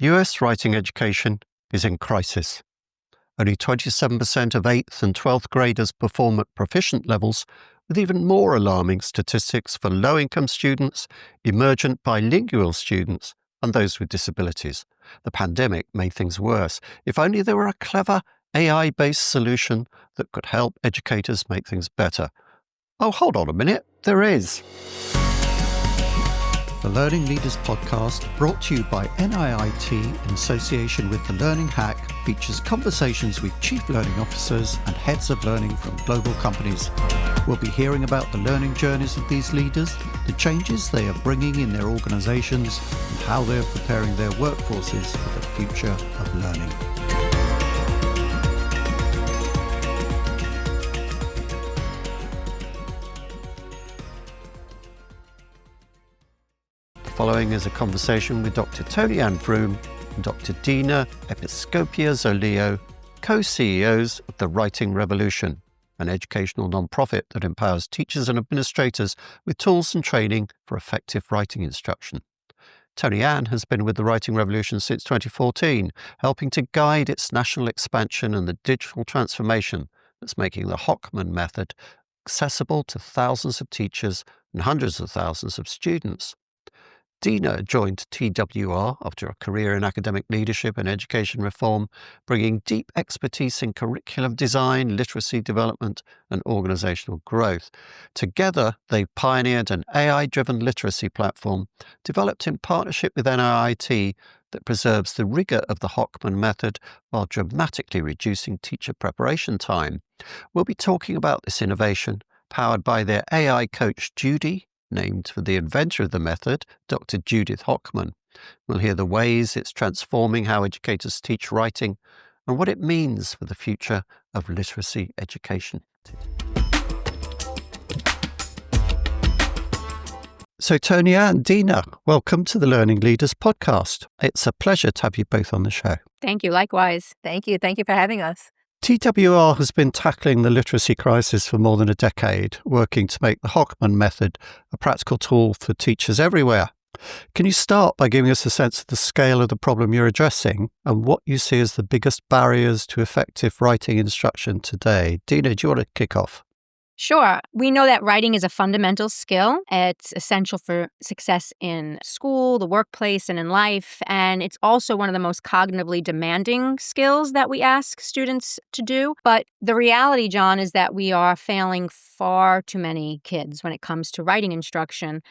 US writing education is in crisis. Only 27% of 8th and 12th graders perform at proficient levels, with even more alarming statistics for low-income students, emergent bilingual students, and those with disabilities. The pandemic made things worse. If only there were a clever AI-based solution that could help educators make things better. Oh, hold on a minute. There is. The Learning Leaders Podcast, brought to you by NIIT in association with The Learning Hack, features conversations with chief learning officers and heads of learning from global companies. We'll be hearing about the learning journeys of these leaders, the changes they are bringing in their organizations, and how they are preparing their workforces for the future of learning. Following is a conversation with Dr. Tony Ann Vroom and Dr. Dina Episcopia-Zolio, co-CEOs of the Writing Revolution, an educational non-profit that empowers teachers and administrators with tools and training for effective writing instruction. Tony Ann has been with the Writing Revolution since 2014, helping to guide its national expansion and the digital transformation that's making the Hochman method accessible to thousands of teachers and hundreds of thousands of students. Dina joined TWR after a career in academic leadership and education reform, bringing deep expertise in curriculum design, literacy development, and organizational growth. Together, they pioneered an AI-driven literacy platform developed in partnership with NIIT that preserves the rigor of the Hochman method while dramatically reducing teacher preparation time. We'll be talking about this innovation, powered by their AI coach, Judy, named for the inventor of the method, Dr. Judith Hochman. We'll hear the ways it's transforming how educators teach writing and what it means for the future of literacy education. So Tony and Dina, welcome to the Learning Leaders Podcast. It's a pleasure to have you both on the show. Thank you. Likewise. Thank you. Thank you for having us. TWR has been tackling the literacy crisis for more than a decade, working to make the Hochman method a practical tool for teachers everywhere. Can you start by giving us a sense of the scale of the problem you're addressing and what you see as the biggest barriers to effective writing instruction today? Dina, do you want to kick off? Sure. We know that writing is a fundamental skill. It's essential for success in school, the workplace, and in life. And it's also one of the most cognitively demanding skills that we ask students to do. But the reality, John, is that we are failing far too many kids when it comes to writing instruction.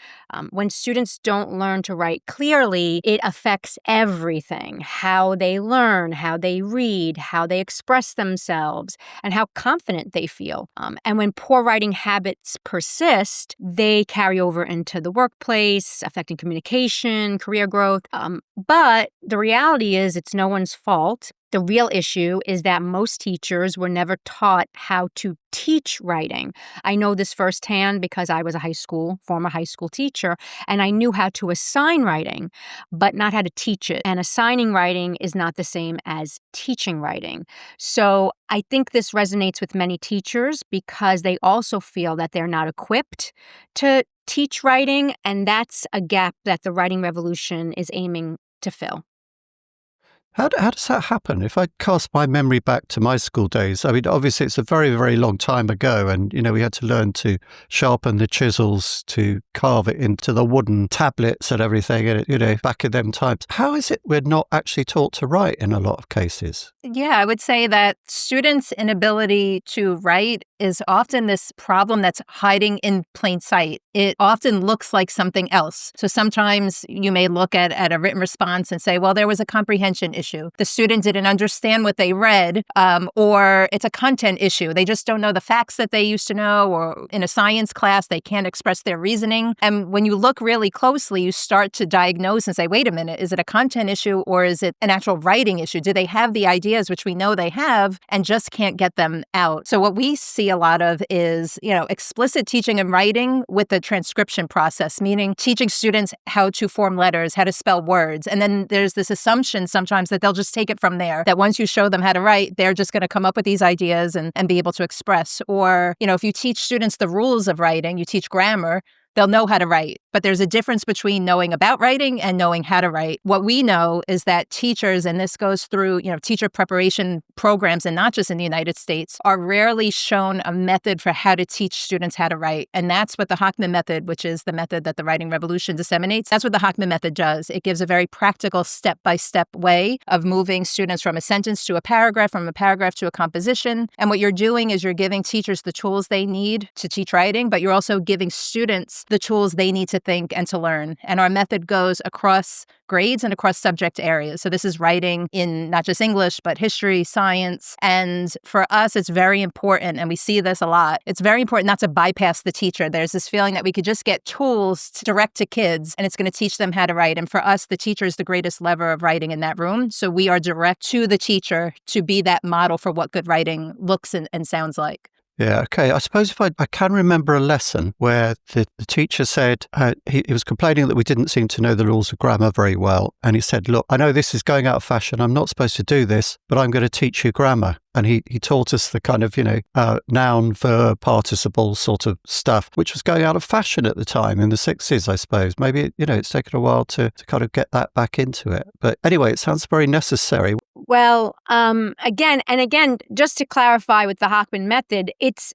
When students don't learn to write clearly, it affects everything: how they learn, how they read, how they express themselves, and how confident they feel. And when poor writing habits persist, they carry over into the workplace, affecting communication, career growth. But the reality is it's no one's fault. The real issue is that most teachers were never taught how to teach writing. I know this firsthand because I was a former high school teacher, and I knew how to assign writing, but not how to teach it. And assigning writing is not the same as teaching writing. So I think this resonates with many teachers because they also feel that they're not equipped to teach writing, and that's a gap that the Writing Revolution is aiming to fill. How does that happen? If I cast my memory back to my school days, I mean, obviously it's a very, very long time ago, and, we had to learn to sharpen the chisels, to carve it into the wooden tablets and everything, and, back in them times. How is it we're not actually taught to write in a lot of cases? Yeah, I would say that students' inability to write is often this problem that's hiding in plain sight. It often looks like something else. So sometimes you may look at a written response and say, well, there was a comprehension issue. The student didn't understand what they read, or it's a content issue. They just don't know the facts that they used to know, or in a science class, they can't express their reasoning. And when you look really closely, you start to diagnose and say, wait a minute, is it a content issue or is it an actual writing issue? Do they have the ideas, which we know they have, and just can't get them out? So what we see a lot of is, explicit teaching and writing with the transcription process, meaning teaching students how to form letters, how to spell words. And then there's this assumption sometimes that they'll just take it from there, that once you show them how to write, they're just going to come up with these ideas and be able to express. Or, if you teach students the rules of writing, you teach grammar, they'll know how to write. But there's a difference between knowing about writing and knowing how to write. What we know is that teachers, and this goes through, teacher preparation programs, and not just in the United States, are rarely shown a method for how to teach students how to write. And that's what the Hochman method, which is the method that the Writing Revolution disseminates, that's what the Hochman method does. It gives a very practical step-by-step way of moving students from a sentence to a paragraph, from a paragraph to a composition. And what you're doing is you're giving teachers the tools they need to teach writing, but you're also giving students the tools they need to think and to learn. And our method goes across grades and across subject areas. So this is writing in not just English, but history, science. And for us, it's very important, and we see this a lot, it's very important not to bypass the teacher. There's this feeling that we could just get tools direct to kids, and it's going to teach them how to write. And for us, the teacher is the greatest lever of writing in that room. So we are direct to the teacher to be that model for what good writing looks and sounds like. Yeah, okay. I suppose if I can remember a lesson where the teacher said, he was complaining that we didn't seem to know the rules of grammar very well. And he said, look, I know this is going out of fashion. I'm not supposed to do this, but I'm going to teach you grammar. And he taught us the kind of, noun, verb, participle sort of stuff, which was going out of fashion at the time in the 60s, I suppose. Maybe, it's taken a while to kind of get that back into it. But anyway, it sounds very necessary. Well, again, just to clarify with the Hochman method,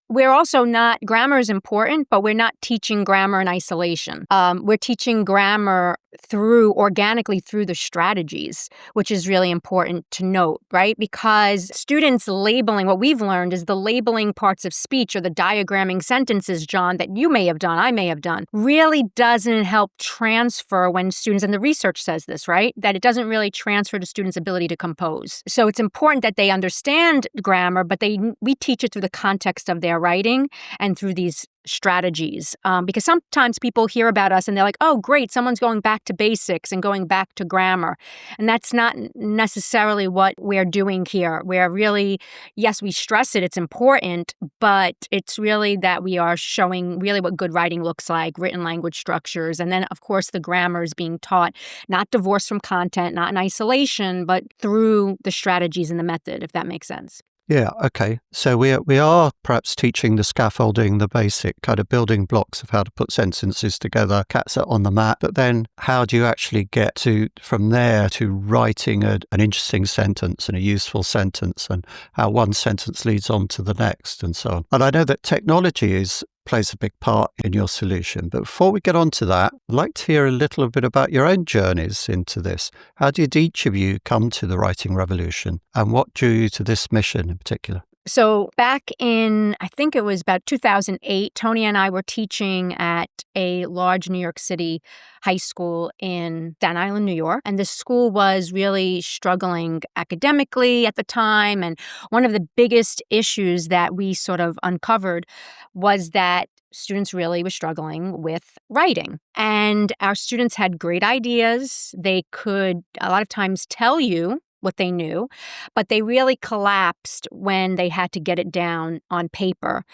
we're also not, grammar is important, but we're not teaching grammar in isolation. We're teaching grammar organically through the strategies, which is really important to note, right? Because students labeling, what we've learned is the labeling parts of speech or the diagramming sentences, John, that you may have done, I may have done, really doesn't help transfer when students, and the research says this, right? That it doesn't really transfer to students' ability to compose. So it's important that they understand grammar, but we teach it through the context of their writing and through these strategies. Because sometimes people hear about us and they're like, oh, great, someone's going back to basics and going back to grammar. And that's not necessarily what we're doing here. We're really, yes, we stress it, it's important, but it's really that we are showing really what good writing looks like, written language structures. And then, of course, the grammar is being taught, not divorced from content, not in isolation, but through the strategies and the method, if that makes sense. Yeah, okay. So we are perhaps teaching the scaffolding, the basic kind of building blocks of how to put sentences together, cats on the mat. But then how do you actually get from there to writing an interesting sentence and a useful sentence, and how one sentence leads on to the next and so on. And I know that technology plays a big part in your solution. But before we get on to that, I'd like to hear a little bit about your own journeys into this. How did each of you come to the Writing Revolution, and what drew you to this mission in particular? So back in, I think it was about 2008, Tony and I were teaching at a large New York City high school in Staten Island, New York. And this school was really struggling academically at the time. And one of the biggest issues that we sort of uncovered was that students really were struggling with writing. And our students had great ideas. They could a lot of times tell you what they knew, but they really collapsed when they had to get it down on paper,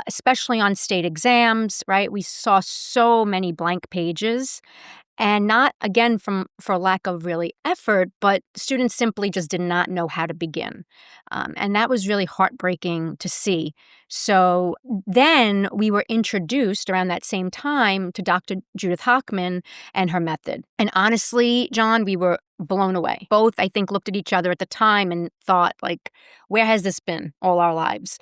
especially on state exams, right? We saw so many blank pages. And not, again, for lack of really effort, but students simply just did not know how to begin. And that was really heartbreaking to see. So then we were introduced around that same time to Dr. Judith Hochman and her method. And honestly, John, we were blown away. Both, I think, looked at each other at the time and thought, like, where has this been all our lives?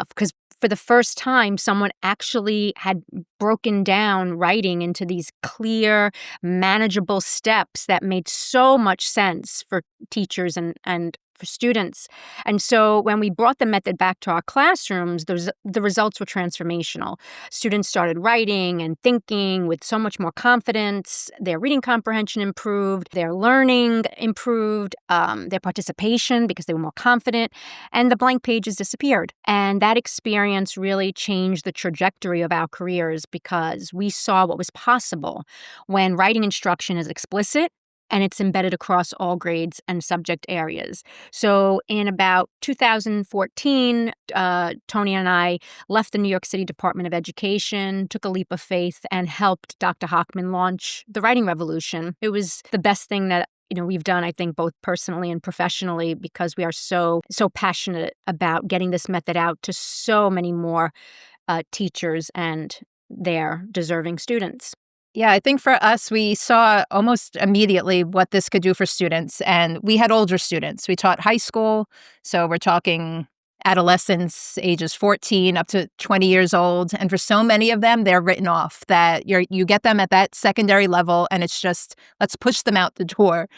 Because for the first time, someone actually had broken down writing into these clear, manageable steps that made so much sense for teachers and for students. And so when we brought the method back to our classrooms, the results were transformational. Students started writing and thinking with so much more confidence. Their reading comprehension improved, their learning improved, their participation because they were more confident, and the blank pages disappeared. And that experience really changed the trajectory of our careers because we saw what was possible when writing instruction is explicit and it's embedded across all grades and subject areas. So in about 2014, Tony and I left the New York City Department of Education, took a leap of faith, and helped Dr. Hochman launch the Writing Revolution. It was the best thing that we've done, I think, both personally and professionally, because we are so passionate about getting this method out to so many more teachers and their deserving students. Yeah, I think for us, we saw almost immediately what this could do for students. And we had older students. We taught high school. So we're talking adolescents, ages 14 up to 20 years old. And for so many of them, they're written off that you get them at that secondary level and it's just, let's push them out the door.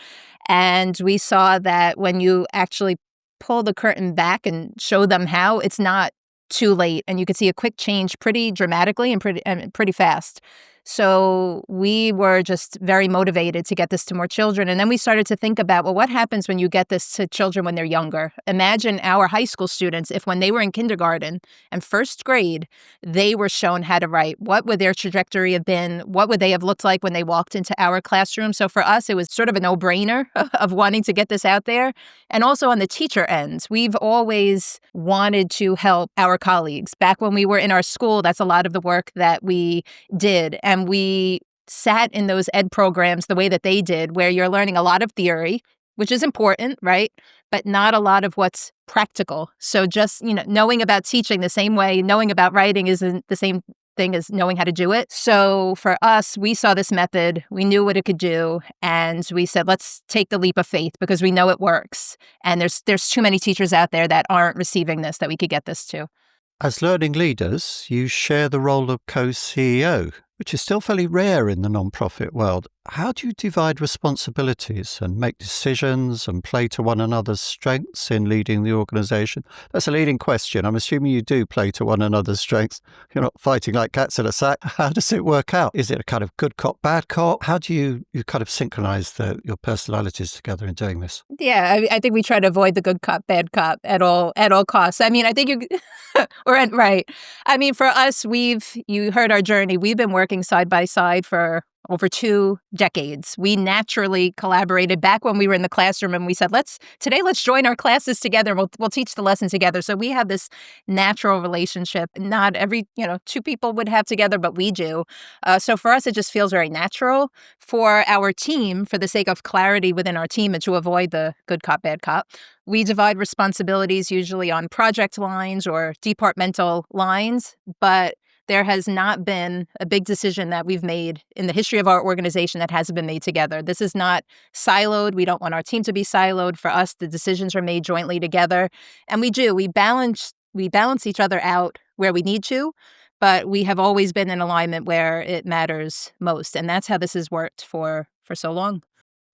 And we saw that when you actually pull the curtain back and show them how, it's not too late. And you could see a quick change pretty dramatically and pretty fast. So we were just very motivated to get this to more children. And then we started to think about, well, what happens when you get this to children when they're younger? Imagine our high school students, if when they were in kindergarten and first grade, they were shown how to write, what would their trajectory have been? What would they have looked like when they walked into our classroom? So for us, it was sort of a no-brainer of wanting to get this out there. And also on the teacher end, we've always wanted to help our colleagues. Back when we were in our school, that's a lot of the work that we did. And we sat in those ed programs the way that they did, where you're learning a lot of theory, which is important, right? But not a lot of what's practical. So just, knowing about teaching the same way, knowing about writing isn't the same thing as knowing how to do it. So for us, we saw this method, we knew what it could do, and we said, let's take the leap of faith because we know it works. And there's too many teachers out there that aren't receiving this that we could get this to. As learning leaders, you share the role of co-CEO, which is still fairly rare in the nonprofit world. How do you divide responsibilities and make decisions and play to one another's strengths in leading the organization? That's a leading question. I'm assuming you do play to one another's strengths. You're not fighting like cats in a sack. How does it work out? Is it a kind of good cop, bad cop? How do you kind of synchronize your personalities together in doing this? Yeah, I think we try to avoid the good cop, bad cop at all costs. I mean, I think right. I mean, for us, you heard our journey. We've been working side by side for over 2 decades. We naturally collaborated back when we were in the classroom and we said, let's join our classes together. We'll teach the lesson together. So we have this natural relationship. Not every, 2 people would have together, but we do. So for us, it just feels very natural. For our team, for the sake of clarity within our team and to avoid the good cop, bad cop, we divide responsibilities usually on project lines or departmental lines, but there has not been a big decision that we've made in the history of our organization that hasn't been made together. This is not siloed. We don't want our team to be siloed. For us, the decisions are made jointly together. And we do. We balance each other out where we need to, but we have always been in alignment where it matters most. And that's how this has worked for so long.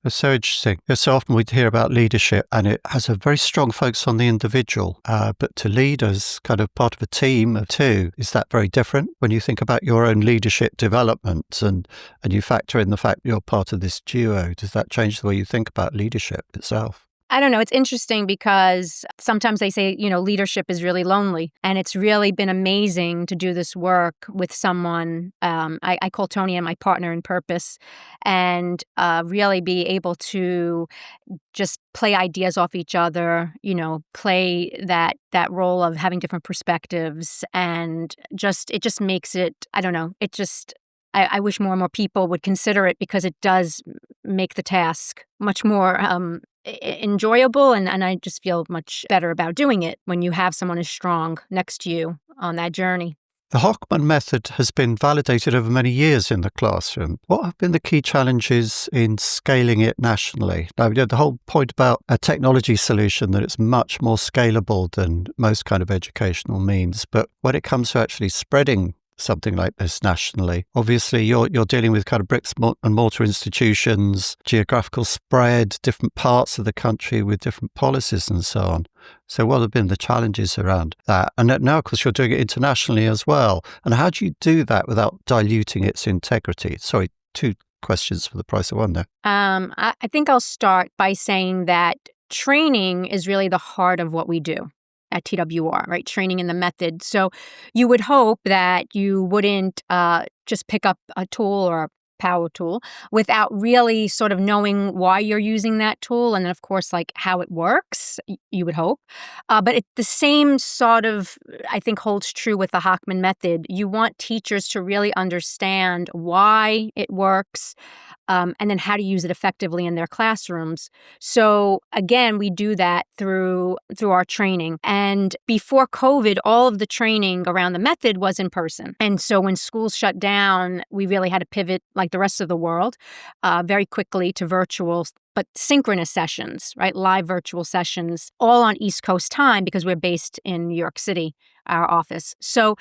It's so interesting. So often we hear about leadership and it has a very strong focus on the individual, but to lead as kind of part of a team of 2, is that very different when you think about your own leadership development and you factor in the fact you're part of this duo? Does that change the way you think about leadership itself? I don't know. It's interesting because sometimes they say, leadership is really lonely. And it's really been amazing to do this work with someone. I call Tony and my partner in purpose, and really be able to just play ideas off each other, play that role of having different perspectives. And it just makes it, I don't know, I wish more and more people would consider it because it does make the task much more enjoyable, and I just feel much better about doing it when you have someone as strong next to you on that journey. The Hochman method has been validated over many years in the classroom. What have been the key challenges in scaling it nationally? Now, the whole point about a technology solution, that it's much more scalable than most kind of educational means. But when it comes to actually spreading something like this nationally, obviously you're dealing with kind of bricks and mortar institutions, geographical spread, different parts of the country with different policies and so on. So what have been the challenges around that? And now, of course, you're doing it internationally as well. And how do you do that without diluting its integrity? Sorry, 2 questions for the price of one there. I think I'll start by saying that training is really the heart of what we do at TWR, right? Training in the method. So you would hope that you wouldn't just pick up a tool or a power tool without really sort of knowing why you're using that tool. And then, of course, like how it works, you would hope. But the same sort of, I think, holds true with the Hochman method. You want teachers to really understand why it works, and then how to use it effectively in their classrooms. So again, we do that through our training. And before COVID, all of the training around the method was in person. And so when schools shut down, we really had to pivot, like the rest of the world, very quickly to virtual, but synchronous sessions, right? Live virtual sessions, all on East Coast time because we're based in New York City, our office. So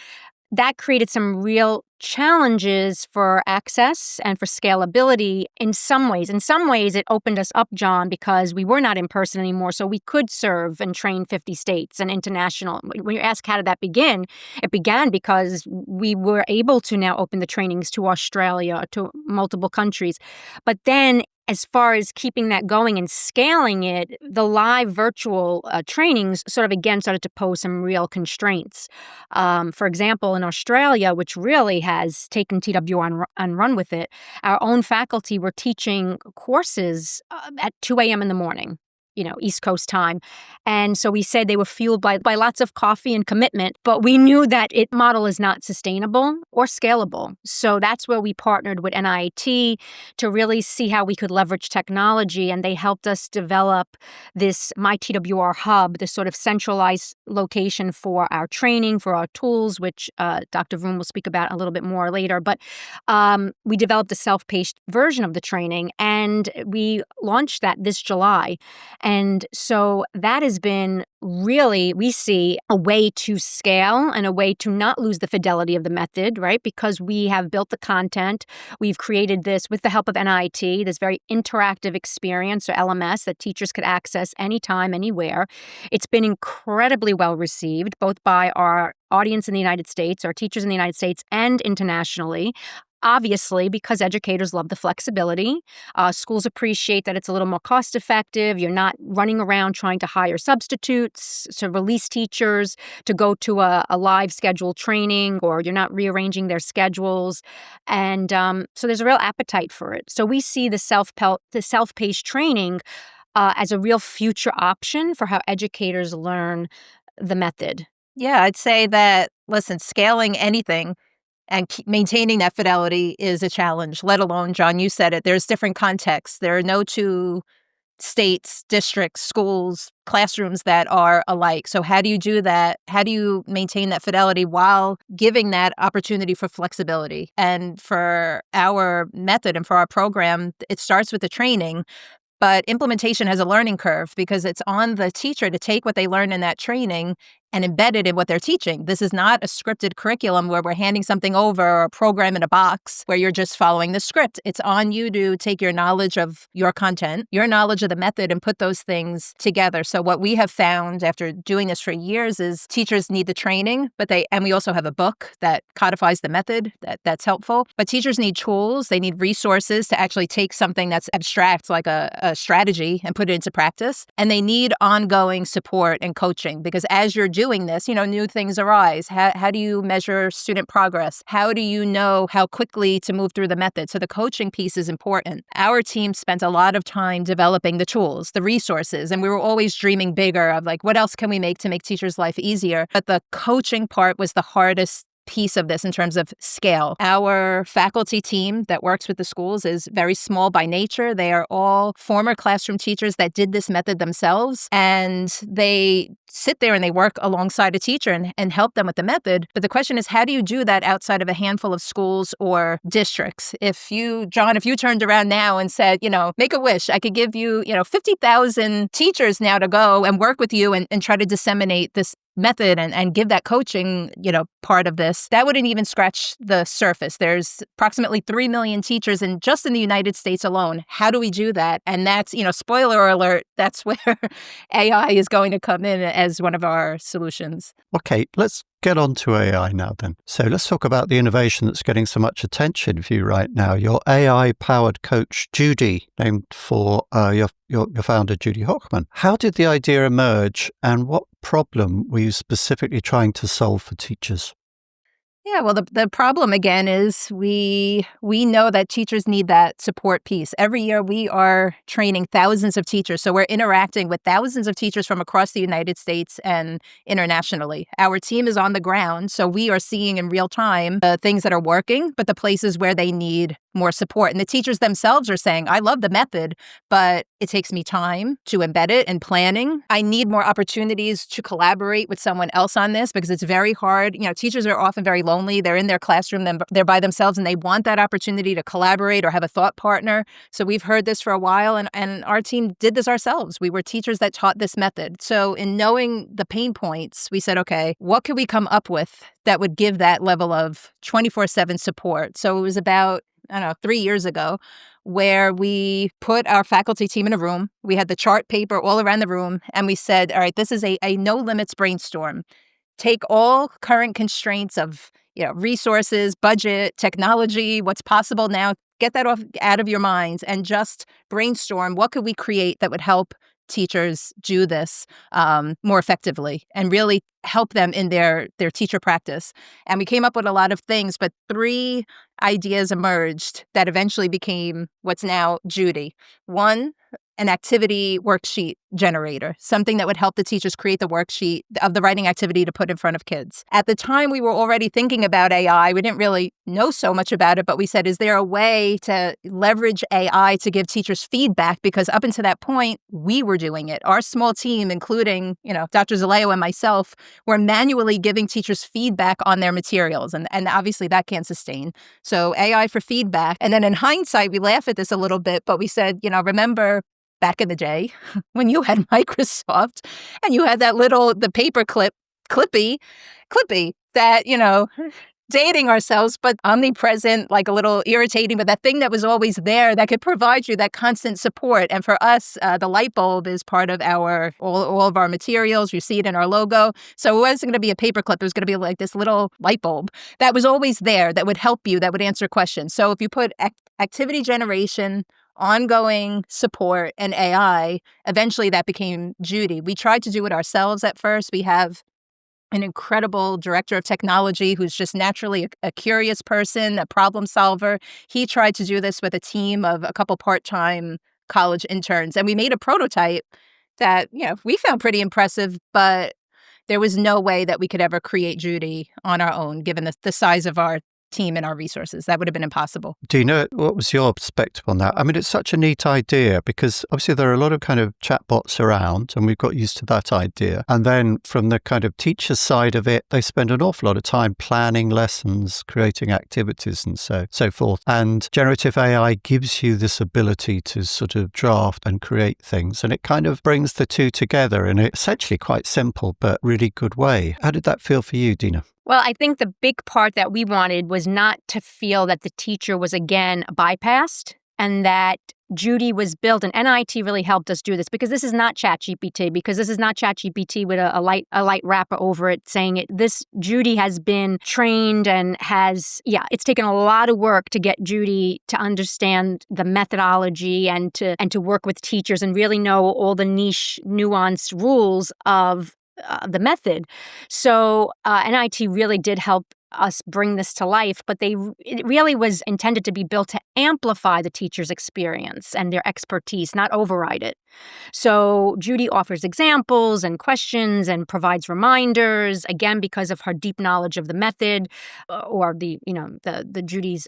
that created some real challenges for access and for scalability in some ways. In some ways, it opened us up, John, because we were not in person anymore, so we could serve and train 50 states and international. When you ask how did that begin, it began because we were able to now open the trainings to Australia, to multiple countries. But then as far as keeping that going and scaling it, the live virtual trainings sort of again started to pose some real constraints. For example, in Australia, which really has taken TWR and run with it, our own faculty were teaching courses at 2 a.m. in the morning, East Coast time. And so we said they were fueled by lots of coffee and commitment, but we knew that model is not sustainable or scalable. So that's where we partnered with NIIT to really see how we could leverage technology. And they helped us develop this My TWR hub, this sort of centralized location for our training, for our tools, which Dr. Vroom will speak about a little bit more later. But we developed a self-paced version of the training, and we launched that this July. And so that has been really, we see a way to scale and a way to not lose the fidelity of the method, right? Because we have built the content. We've created this with the help of NIIT, this very interactive experience or LMS that teachers could access anytime, anywhere. It's been incredibly well received, both by our audience in the United States, our teachers in the United States, and internationally. Obviously, because educators love the flexibility. Schools appreciate that it's a little more cost effective. You're not running around trying to hire substitutes, to release teachers, to go to a live scheduled training, or you're not rearranging their schedules. And so there's a real appetite for it. So we see the self-paced training as a real future option for how educators learn the method. Yeah, I'd say that, listen, scaling anything and maintaining that fidelity is a challenge, let alone, John, you said it, there's different contexts. There are no two states, districts, schools, classrooms that are alike. So how do you do that? How do you maintain that fidelity while giving that opportunity for flexibility? And for our method and for our program, it starts with the training. But implementation has a learning curve because it's on the teacher to take what they learn in that training and embed it in what they're teaching. This is not a scripted curriculum where we're handing something over or a program in a box where you're just following the script. It's on you to take your knowledge of your content, your knowledge of the method, and put those things together. So what we have found after doing this for years is teachers need the training, and we also have a book that codifies the method that's helpful. But teachers need tools. They need resources to actually take something that's abstract, like a strategy, and put it into practice. And they need ongoing support and coaching because as you're doing this, new things arise. How do you measure student progress? How do you know how quickly to move through the method? So the coaching piece is important. Our team spent a lot of time developing the tools, the resources, and we were always dreaming bigger of what else can we make to make teachers' life easier? But the coaching part was the hardest piece of this in terms of scale. Our faculty team that works with the schools is very small by nature. They are all former classroom teachers that did this method themselves, and they sit there and they work alongside a teacher and help them with the method. But the question is, how do you do that outside of a handful of schools or districts? If you turned around now and said, make a wish, I could give you, 50,000 teachers now to go and work with you and try to disseminate this method and give that coaching, part of this, that wouldn't even scratch the surface. There's approximately 3 million teachers just in the United States alone. How do we do that? And that's, spoiler alert, that's where AI is going to come in as one of our solutions. Okay, let's get on to AI now then. So let's talk about the innovation that's getting so much attention for you right now. Your AI-powered coach, Judy, named for your founder, Judy Hochman. How did the idea emerge and what problem were you specifically trying to solve for teachers? Yeah, well, the problem, again, is we know that teachers need that support piece. Every year, we are training thousands of teachers. So we're interacting with thousands of teachers from across the United States and internationally. Our team is on the ground, so we are seeing in real time the things that are working, but the places where they need more support. And the teachers themselves are saying, I love the method, but it takes me time to embed it and planning. I need more opportunities to collaborate with someone else on this because it's very hard. Teachers are often very lonely. They're in their classroom, they're by themselves, and they want that opportunity to collaborate or have a thought partner. So we've heard this for a while, and our team did this ourselves. We were teachers that taught this method. So in knowing the pain points, we said, okay, what could we come up with that would give that level of 24/7 support? So it was about, 3 years ago, where we put our faculty team in a room. We had the chart paper all around the room, and we said, all right, this is a no limits brainstorm. Take all current constraints of resources, budget, technology, what's possible now, get that out of your minds and just brainstorm what could we create that would help teachers do this more effectively and really help them in their teacher practice. And we came up with a lot of things, but 3 ideas emerged that eventually became what's now Judy. One, an activity worksheet generator, something that would help the teachers create the worksheet of the writing activity to put in front of kids. At the time, we were already thinking about AI. We didn't really know so much about it, but we said, is there a way to leverage AI to give teachers feedback? Because up until that point, we were doing it. Our small team, including, Dr. Zaleo and myself, were manually giving teachers feedback on their materials. And obviously that can't sustain. So AI for feedback. And then in hindsight, we laugh at this a little bit, but we said, remember back in the day when you had Microsoft and you had the paper clippy that, dating ourselves, but omnipresent, like a little irritating, but that thing that was always there that could provide you that constant support. And for us, the light bulb is part of all of our materials. You see it in our logo. So it wasn't going to be a paper clip. It was going to be like this little light bulb that was always there that would help you, that would answer questions. So if you put activity generation, ongoing support, and AI, eventually that became Judy. We tried to do it ourselves at first. We have an incredible director of technology who's just naturally a curious person, a problem solver. He tried to do this with a team of a couple part-time college interns. And we made a prototype that, we found pretty impressive, but there was no way that we could ever create Judy on our own, given the size of our team and our resources. That would have been impossible. Dina, what was your perspective on that? I mean, it's such a neat idea because obviously there are a lot of kind of chatbots around and we've got used to that idea. And then from the kind of teacher side of it, they spend an awful lot of time planning lessons, creating activities and so forth. And generative AI gives you this ability to sort of draft and create things. And it kind of brings the two together in an essentially quite simple but really good way. How did that feel for you, Dina? Well, I think the big part that we wanted was not to feel that the teacher was again bypassed and that Judy was built, and NIIT really helped us do this because this is not ChatGPT, with a light wrapper over it saying it. This Judy has been trained and it's taken a lot of work to get Judy to understand the methodology and to work with teachers and really know all the niche, nuanced rules of the method. So NIIT really did help us bring this to life, but it really was intended to be built to amplify the teacher's experience and their expertise, not override it. So Judy offers examples and questions and provides reminders, again, because of her deep knowledge of the method or the Judy's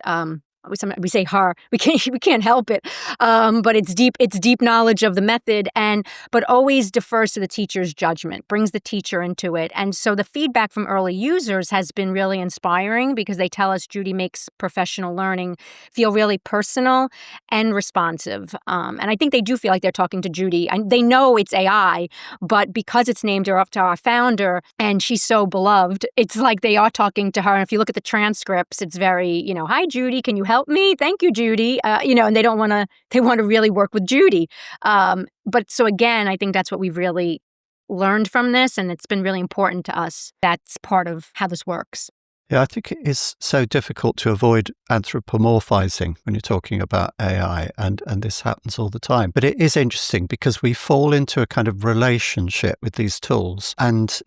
we say her. We can't help it. But it's deep knowledge of the method, but always defers to the teacher's judgment, brings the teacher into it. And so the feedback from early users has been really inspiring because they tell us Judy makes professional learning feel really personal and responsive. And I think they do feel like they're talking to Judy. And they know it's AI, but because it's named after our founder and she's so beloved, it's like they are talking to her. And if you look at the transcripts, it's very, hi, Judy, can you help me? Thank you, Judy. And they want to really work with Judy. But so again, I think that's what we've really learned from this. And it's been really important to us. That's part of how this works. Yeah, I think it is so difficult to avoid anthropomorphizing when you're talking about AI, and this happens all the time. But it is interesting because we fall into a kind of relationship with these tools, and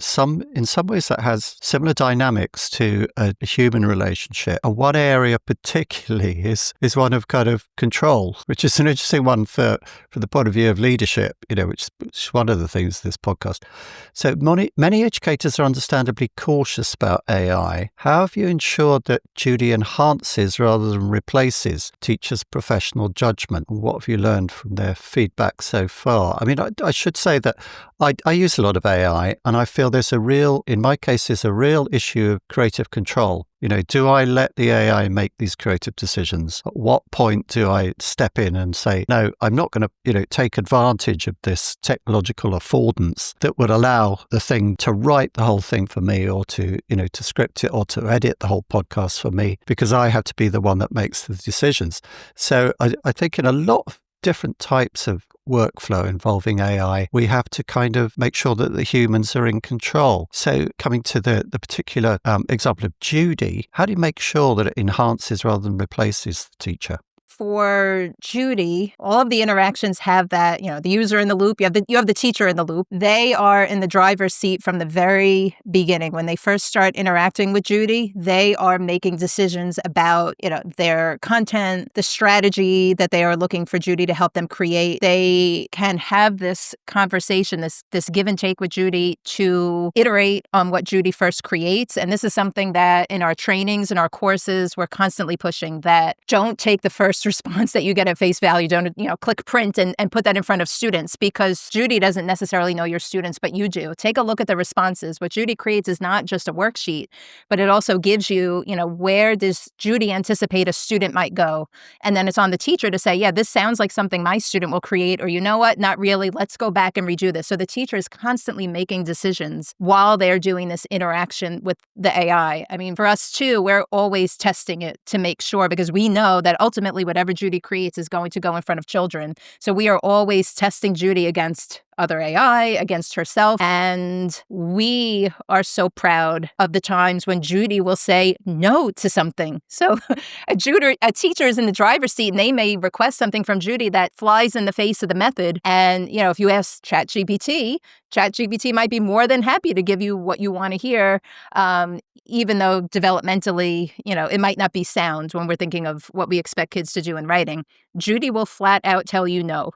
in some ways that has similar dynamics to a human relationship. And one area particularly is one of kind of control, which is an interesting one from the point of view of leadership, which is one of the things of this podcast. So many educators are understandably cautious about AI. how have you ensured that Judy enhances rather than replaces teachers' professional judgment? What have you learned from their feedback so far? I mean, I should say that I use a lot of AI, and I feel in my case, there's a real issue of creative control. Do I let the AI make these creative decisions? At what point do I step in and say, no, I'm not going to, take advantage of this technological affordance that would allow the thing to write the whole thing for me, or to script it, or to edit the whole podcast for me, because I have to be the one that makes the decisions. So I think in a lot of different types of workflow involving AI, we have to kind of make sure that the humans are in control. So coming to the particular example of Judy, how do you make sure that it enhances rather than replaces the teacher? For Judy, all of the interactions have that, the user in the loop, you have the teacher in the loop. They are in the driver's seat from the very beginning. When they first start interacting with Judy, they are making decisions about, their content, the strategy that they are looking for Judy to help them create. They can have this conversation, this give and take with Judy to iterate on what Judy first creates. And this is something that in our trainings and our courses, we're constantly pushing, that don't take the first response that you get at face value. Don't, click print and put that in front of students, because Judy doesn't necessarily know your students, but you do. Take a look at the responses. What Judy creates is not just a worksheet, but it also gives you, where does Judy anticipate a student might go? And then it's on the teacher to say, yeah, this sounds like something my student will create, or you know what, not really, let's go back and redo this. So the teacher is constantly making decisions while they're doing this interaction with the AI. I mean, for us too, we're always testing it to make sure, because we know that ultimately whatever Judy creates is going to go in front of children. So we are always testing Judy against other AI, against herself. And we are so proud of the times when Judy will say no to something. So a teacher is in the driver's seat, and they may request something from Judy that flies in the face of the method. And, if you ask ChatGPT might be more than happy to give you what you want to hear, even though developmentally, it might not be sound when we're thinking of what we expect kids to do in writing. Judy will flat out tell you no.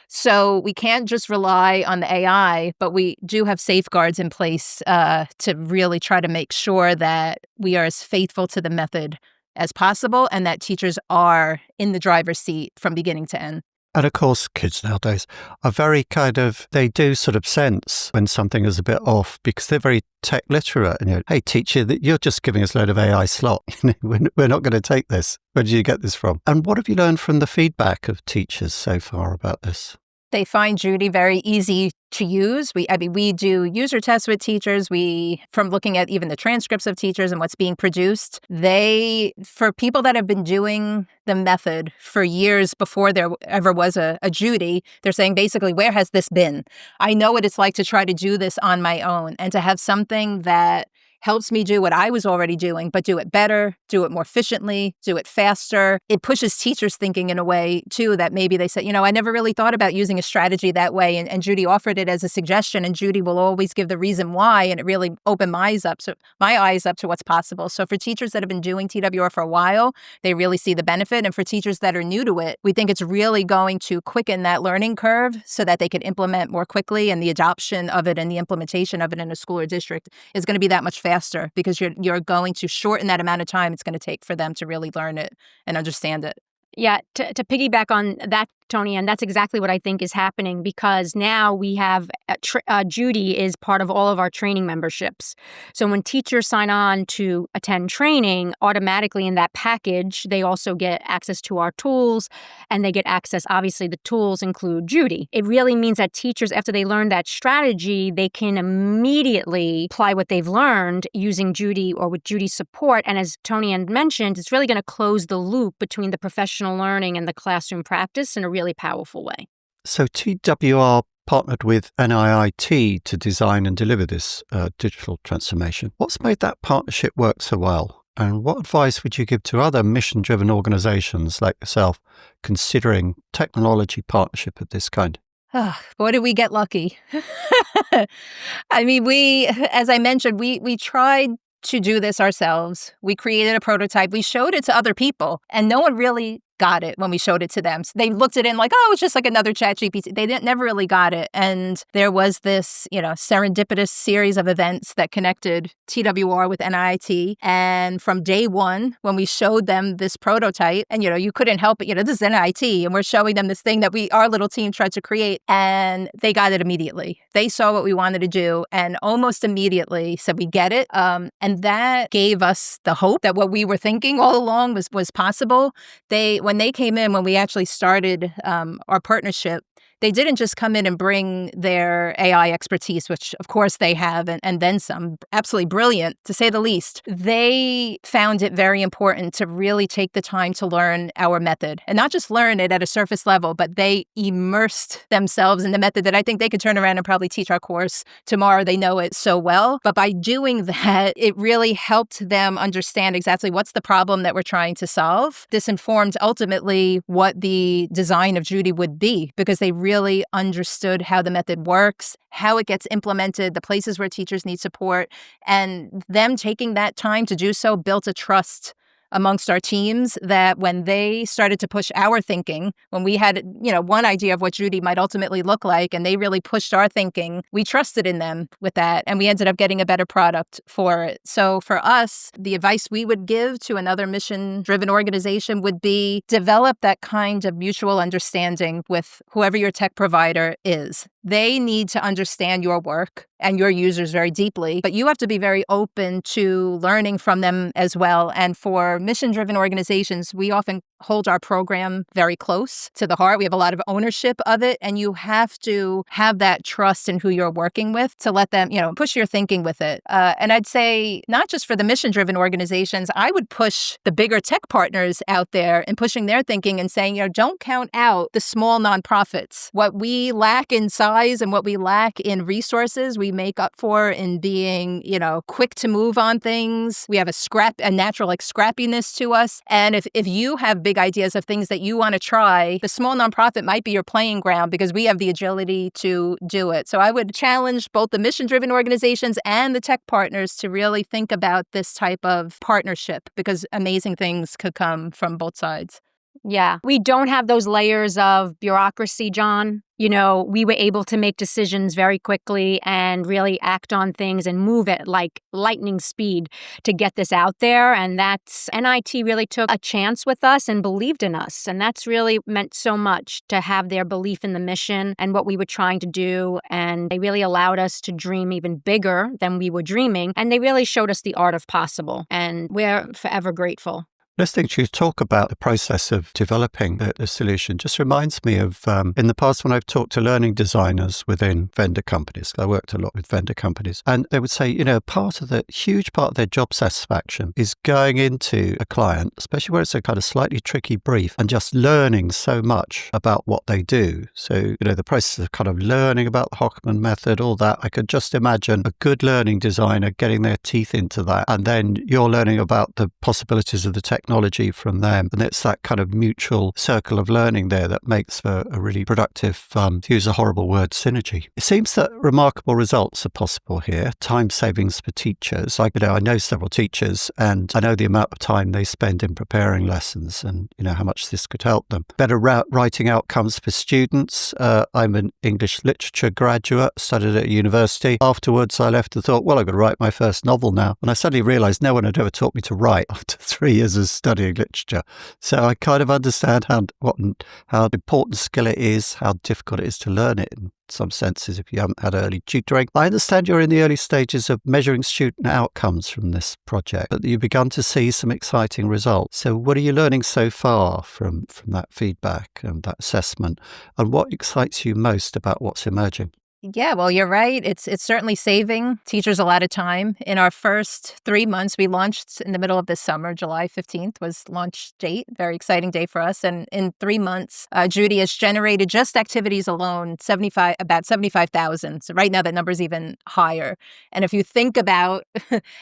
So we can't just rely on the AI, but we do have safeguards in place to really try to make sure that we are as faithful to the method as possible, and that teachers are in the driver's seat from beginning to end. And of course, kids nowadays are very they do sort of sense when something is a bit off, because they're very tech literate. And hey, teacher, you're just giving us a load of AI slot. We're not going to take this. Where did you get this from? And what have you learned from the feedback of teachers so far about this? They find Judy very easy to use. We do user tests with teachers. From looking at even the transcripts of teachers and what's being produced, for people that have been doing the method for years before there ever was a Judy, they're saying basically, where has this been? I know what it's like to try to do this on my own, and to have something that helps me do what I was already doing, but do it better, do it more efficiently, do it faster. It pushes teachers thinking in a way, too, that maybe they said, I never really thought about using a strategy that way. And Judy offered it as a suggestion, and Judy will always give the reason why. And it really opened my eyes up to what's possible. So for teachers that have been doing TWR for a while, they really see the benefit. And for teachers that are new to it, we think it's really going to quicken that learning curve so that they can implement more quickly. And the adoption of it and the implementation of it in a school or district is going to be that much faster, because you're going to shorten that amount of time it's going to take for them to really learn it and understand it. Yeah, to piggyback on that, Tony, and that's exactly what I think is happening, because now we have Judy is part of all of our training memberships. So when teachers sign on to attend training, automatically in that package, they also get access to our tools, and they get access, obviously the tools include Judy. It really means that teachers, after they learn that strategy, they can immediately apply what they've learned using Judy or with Judy's support. And as Tony had mentioned, it's really going to close the loop between the professional learning and the classroom practice in a really powerful way. So TWR partnered with NIIT to design and deliver this digital transformation. What's made that partnership work so well? And what advice would you give to other mission-driven organizations like yourself considering technology partnership of this kind? Oh, boy, did we get lucky. I mean, as I mentioned, we tried to do this ourselves. We created a prototype. We showed it to other people, and no one really got it when we showed it to them. So they looked at it and like, oh, it's just like another ChatGPT. They never really got it. And there was this, serendipitous series of events that connected TWR with NIIT. And from day one, when we showed them this prototype, and, you couldn't help it, this is NIIT, and we're showing them this thing that our little team tried to create, and they got it immediately. They saw what we wanted to do and almost immediately said, we get it. And that gave us the hope that what we were thinking all along was possible. When they came in, when we actually started our partnership, they didn't just come in and bring their AI expertise, which of course they have, and then some, absolutely brilliant, to say the least. They found it very important to really take the time to learn our method, and not just learn it at a surface level, but they immersed themselves in the method that I think they could turn around and probably teach our course tomorrow. They know it so well. But by doing that, it really helped them understand exactly what's the problem that we're trying to solve. This informed ultimately what the design of Judy would be, because they really understood how the method works, how it gets implemented, the places where teachers need support, and them taking that time to do so built a trust amongst our teams that when they started to push our thinking, when we had, one idea of what Judy might ultimately look like, and they really pushed our thinking, we trusted in them with that, and we ended up getting a better product for it. So for us, the advice we would give to another mission-driven organization would be develop that kind of mutual understanding with whoever your tech provider is. They need to understand your work and your users very deeply, but you have to be very open to learning from them as well. And for mission-driven organizations, we often hold our program very close to the heart. We have a lot of ownership of it, and you have to have that trust in who you're working with to let them, push your thinking with it. And I'd say not just for the mission-driven organizations, I would push the bigger tech partners out there in pushing their thinking and saying, don't count out the small nonprofits. What we lack in size and what we lack in resources, we make up for in being, quick to move on things. We have a natural scrappiness to us. And if you have big ideas of things that you want to try, the small nonprofit might be your playing ground because we have the agility to do it. So I would challenge both the mission-driven organizations and the tech partners to really think about this type of partnership, because amazing things could come from both sides. Yeah. We don't have those layers of bureaucracy, John. We were able to make decisions very quickly and really act on things and move at like lightning speed to get this out there. And that's NIT really took a chance with us and believed in us. And that's really meant so much to have their belief in the mission and what we were trying to do. And they really allowed us to dream even bigger than we were dreaming. And they really showed us the art of possible. And we're forever grateful. Listening to you talk about the process of developing the solution just reminds me of in the past when I've talked to learning designers within vendor companies. I worked a lot with vendor companies, and they would say, huge part of their job satisfaction is going into a client, especially where it's a kind of slightly tricky brief, and just learning so much about what they do. So, the process of kind of learning about the Hockman method, all that, I could just imagine a good learning designer getting their teeth into that, and then you're learning about the possibilities of the technology from them. And it's that kind of mutual circle of learning there that makes for a really productive, to use a horrible word, synergy. It seems that remarkable results are possible here. Time savings for teachers. I know several teachers, and I know the amount of time they spend in preparing lessons, and how much this could help them. Better writing outcomes for students. I'm an English literature graduate, studied at university. Afterwards, I left and thought, well, I've got to write my first novel now. And I suddenly realized no one had ever taught me to write after 3 years of studying literature. So I kind of understand how important skill it is, how difficult it is to learn it in some senses if you haven't had early tutoring. I understand you're in the early stages of measuring student outcomes from this project, but you've begun to see some exciting results. So what are you learning so far from that feedback and that assessment? And what excites you most about what's emerging? Yeah, well, you're right. It's certainly saving teachers a lot of time. In our first 3 months, we launched in the middle of this summer. July 15th was launch date. Very exciting day for us. And in 3 months, Judy has generated just activities alone about 75,000. So right now that number is even higher. And if you think about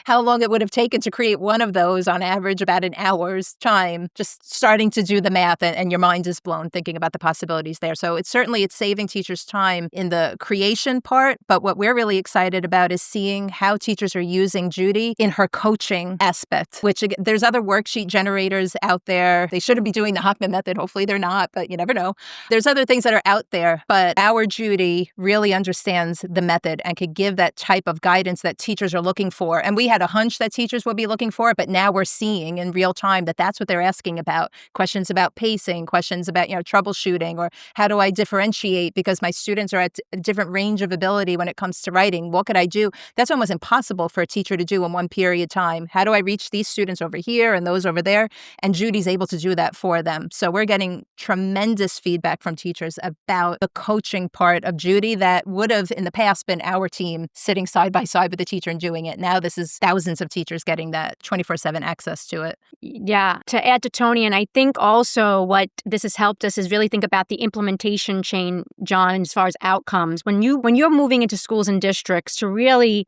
how long it would have taken to create one of those, on average about an hour's time, just starting to do the math, and your mind is blown thinking about the possibilities there. So it's saving teachers time in the creation information part, but what we're really excited about is seeing how teachers are using Judy in her coaching aspect, which again, there's other worksheet generators out there. They shouldn't be doing the Hockman method. Hopefully they're not, but you never know. There's other things that are out there, but our Judy really understands the method and could give that type of guidance that teachers are looking for. And we had a hunch that teachers would be looking for, but now we're seeing in real time that that's what they're asking about. Questions about pacing, questions about, troubleshooting, or how do I differentiate because my students are at a different range of ability when it comes to writing. What could I do? That's almost impossible for a teacher to do in one period of time. How do I reach these students over here and those over there? And Judy's able to do that for them. So we're getting tremendous feedback from teachers about the coaching part of Judy that would have in the past been our team sitting side by side with the teacher and doing it. Now this is thousands of teachers getting that 24/7 access to it. Yeah. To add to Tony, and I think also what this has helped us is really think about the implementation chain, John, as far as outcomes. When you're moving into schools and districts to really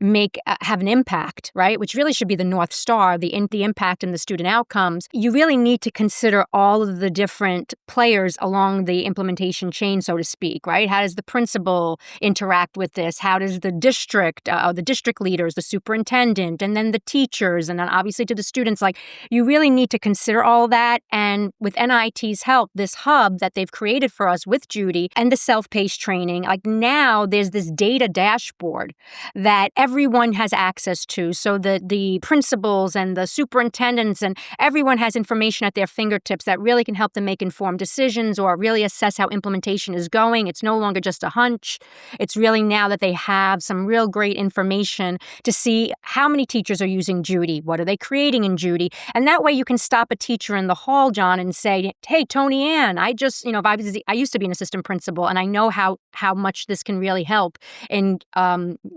have an impact, right, which really should be the North Star, the impact and the student outcomes, you really need to consider all of the different players along the implementation chain, so to speak, right? How does the principal interact with this? How does the district leaders, the superintendent, and then the teachers, and then obviously to the students, you really need to consider all that. And with NIIT's help, this hub that they've created for us with Judy and the self-paced training, now there's this data dashboard that everyone has access to. So the principals and the superintendents and everyone has information at their fingertips that really can help them make informed decisions or really assess how implementation is going. It's no longer just a hunch. It's really now that they have some real great information to see how many teachers are using Judy, what are they creating in Judy, and that way you can stop a teacher in the hall, John, and say, "Hey, Tony Ann, I just, if I used to be an assistant principal, and I know how much this can really help in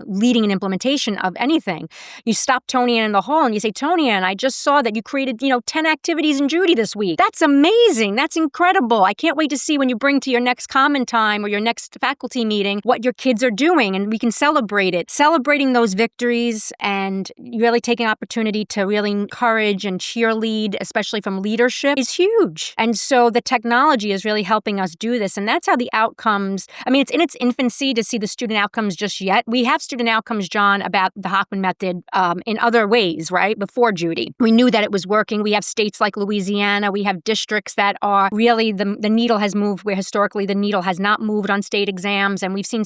leading an implementation of anything." You stop Tony Ann in the hall and you say, "Tony Ann, I just saw that you created, 10 activities in Judy this week. That's amazing. That's incredible. I can't wait to see when you bring to your next common time or your next faculty meeting what your kids are doing, and we can celebrate it." Celebrating those victories and really taking opportunity to really encourage and cheerlead, especially from leadership, is huge. And so the technology is really helping us do this. And that's how the outcomes, it's in its infancy to see the student outcomes just yet. We have student outcomes, John, about the Hockman method in other ways, right? Before Judy. We knew that it was working. We have states like Louisiana. We have districts that are really, the needle has moved where historically the needle has not moved on state exams. And we've seen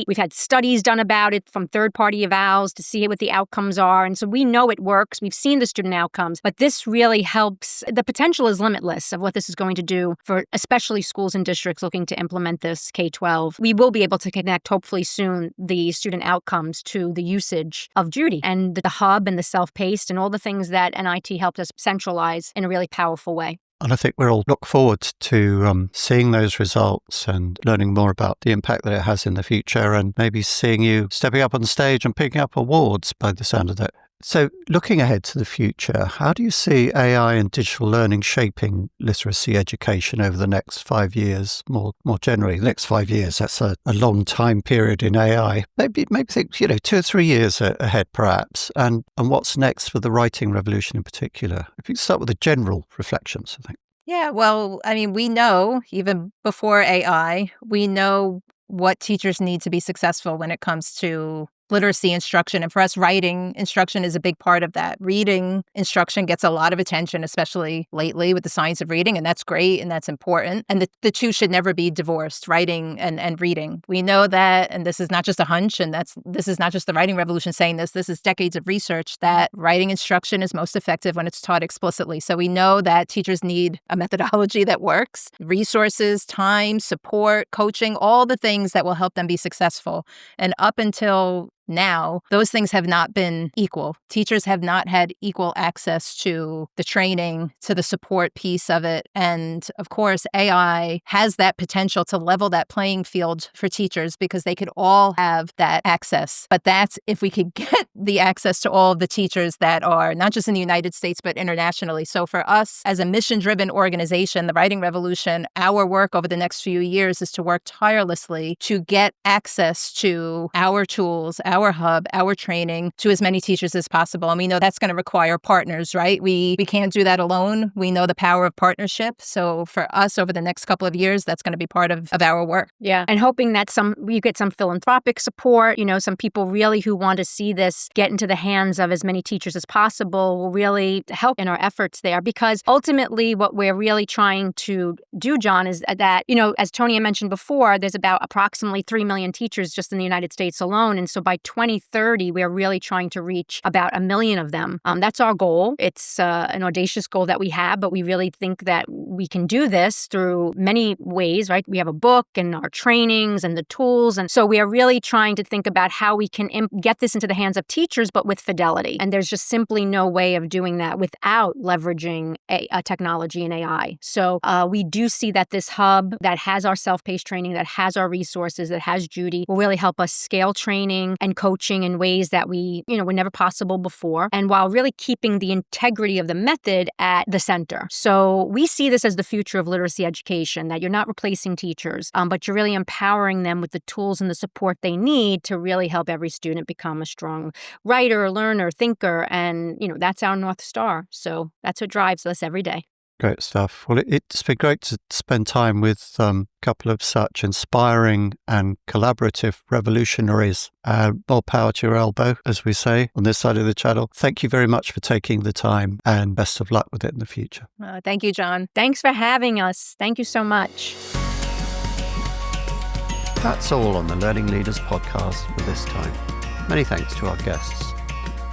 we've had studies done about it from third-party evals to see what the outcomes are. And so we know it works. We've seen the student outcomes, but this really helps. The potential is limitless of what this is going to do for especially schools and districts looking to implement this K-12. We will be able to connect, hopefully soon, the student outcomes to the usage of Judy and the hub and the self-paced and all the things that NIT helped us centralize in a really powerful way. And I think we'll all look forward to seeing those results and learning more about the impact that it has in the future, and maybe seeing you stepping up on stage and picking up awards by the sound of it. So looking ahead to the future, how do you see AI and digital learning shaping literacy education over the next 5 years, more generally? The next 5 years, that's a long time period in AI. Maybe think, 2 or 3 years ahead perhaps. And what's next for the writing revolution in particular? If you could start with the general reflections, I think. Yeah, well, we know even before AI, we know what teachers need to be successful when it comes to literacy instruction. And for us, writing instruction is a big part of that. Reading instruction gets a lot of attention, especially lately with the science of reading, and that's great and that's important. And the two should never be divorced, writing and reading. We know that, and this is not just a hunch, and this is not just the writing revolution saying this. This is decades of research that writing instruction is most effective when it's taught explicitly. So we know that teachers need a methodology that works, resources, time, support, coaching, all the things that will help them be successful. And up until now, those things have not been equal. Teachers have not had equal access to the training, to the support piece of it. And of course, AI has that potential to level that playing field for teachers because they could all have that access. But that's if we could get the access to all of the teachers that are not just in the United States, but internationally. So for us as a mission-driven organization, the Writing Revolution, our work over the next few years is to work tirelessly to get access to our tools, our our hub, our training to as many teachers as possible. And we know that's going to require partners, right? We can't do that alone. We know the power of partnership. So for us over the next couple of years, that's going to be part of our work. Yeah. And hoping that you get some philanthropic support, some people really who want to see this get into the hands of as many teachers as possible will really help in our efforts there. Because ultimately what we're really trying to do, John, is that, as Tony had mentioned before, there's about approximately 3 million teachers just in the United States alone. And so by 2030, we're really trying to reach about 1 million of them. That's our goal. It's an audacious goal that we have, but we really think that we can do this through many ways, right? We have a book and our trainings and the tools. And so we are really trying to think about how we can get this into the hands of teachers, but with fidelity. And there's just simply no way of doing that without leveraging technology and AI. So we do see that this hub that has our self-paced training, that has our resources, that has Judy, will really help us scale training and coaching in ways that were never possible before. And while really keeping the integrity of the method at the center. So we see this as the future of literacy education, that you're not replacing teachers, but you're really empowering them with the tools and the support they need to really help every student become a strong writer, learner, thinker. And, that's our North Star. So that's what drives us every day. Great stuff. Well, it's been great to spend time with a couple of such inspiring and collaborative revolutionaries. More power to your elbow, as we say on this side of the channel. Thank you very much for taking the time, and best of luck with it in the future. Thank you, John. Thanks for having us. Thank you so much. That's all on the Learning Leaders podcast for this time. Many thanks to our guests.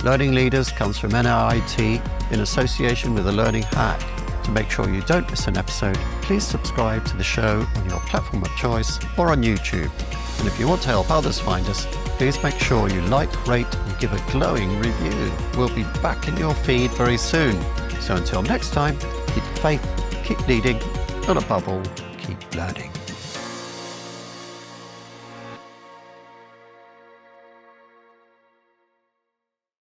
Learning Leaders comes from NIIT in association with The Learning Hack. To make sure you don't miss an episode, please subscribe to the show on your platform of choice or on YouTube. And if you want to help others find us, please make sure you like, rate, and give a glowing review. We'll be back in your feed very soon. So until next time, keep faith, keep leading, and above all, keep learning.